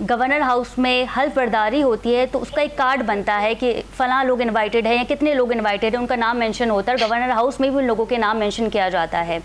Governor house में हल्फ बर्दारी होती है तो उसका एक कार्ड बनता है कि फ़लाँ लोग इनवाइटेड हैं या कितने लोग इनवाइटेड हैं, उनका नाम मेंशन होता है। गवर्नर हाउस में भी उन लोगों के नाम मेंशन किया जाता है।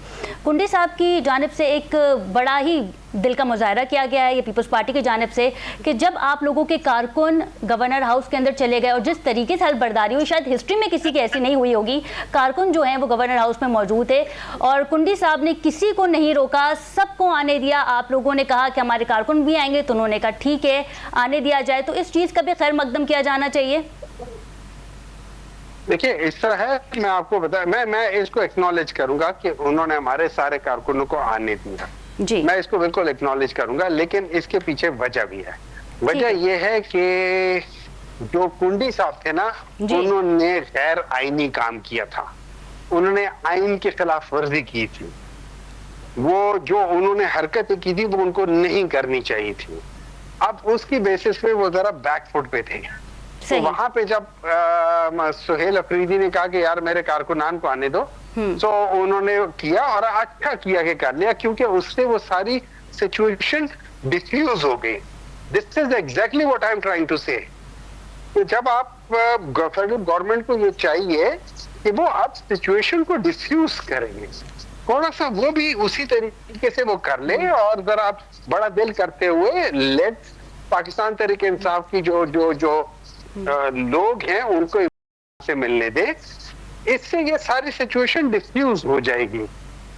कुंडी साहब की जानिब से एक बड़ा ही दिल का मुजाहरा किया गया है ये पीपल्स पार्टी की जानिब से कि जब आप लोगों के कारकुन गवर्नर हाउस के अंदर चले गए और जिस तरीके से हल्फ बर्दारी हुई, शायद हिस्ट्री में किसी की ऐसी नहीं हुई होगी। कारकुन जो हैं वो गवर्नर हाउस में मौजूद थे और कुंडी साहब ने किसी को नहीं रोका, सबको आने दिया। आप लोगों ने कहा कि हमारे कारकुन भी आएंगे तो उन्होंने कहा ठीक है आने दिया जाए। तो इस चीज़ का भी खैर मकदम किया जाना चाहिए। देखिए इस तरह है कि मैं आपको बता मैं इसको एक्नॉलेज करूंगा कि उन्होंने हमारे सारे कारकुनों को आने दिया जी। मैं इसको बिल्कुल एक्नॉलेज करूंगा, लेकिन इसके पीछे वजह भी है। वजह यह है कि जो कुंडी साहब थे ना, उन्होंने गैर आईनी काम किया था, उन्होंने आइन की खिलाफ वर्जी की थी। वो जो उन्होंने हरकतें की थी वो उनको नहीं करनी चाहिए थी। अब उसकी बेसिस पे वो जरा बैकफुट पे थे। तो वहां पे जब सुहेल अफरीदी ने कहा कि यार मेरे कारकुनान को आने दो, तो उन्होंने किया और अच्छा किया कि कर लिया, क्योंकि उससे वो सारी सिचुएशन डिफ्यूज हो गई। This is exactly what I am trying to say. तो जब आप फेडरल गवर्नमेंट को ये चाहिए कि वो आप सिचुएशन को डिफ्यूज करेंगे, थोड़ा सा वो भी उसी तरीके से वो कर ले और जरा आप बड़ा दिल करते हुए लेट पाकिस्तान तहरीक इंसाफ की जो लोग हैं उनको से मिलने दे। इससे ये सारी सिचुएशन डिफ्यूज हो जाएगी।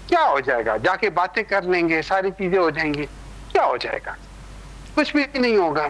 क्या हो जाएगा, जाके बातें कर लेंगे, सारी चीजें हो जाएंगी। क्या हो जाएगा? कुछ भी नहीं होगा।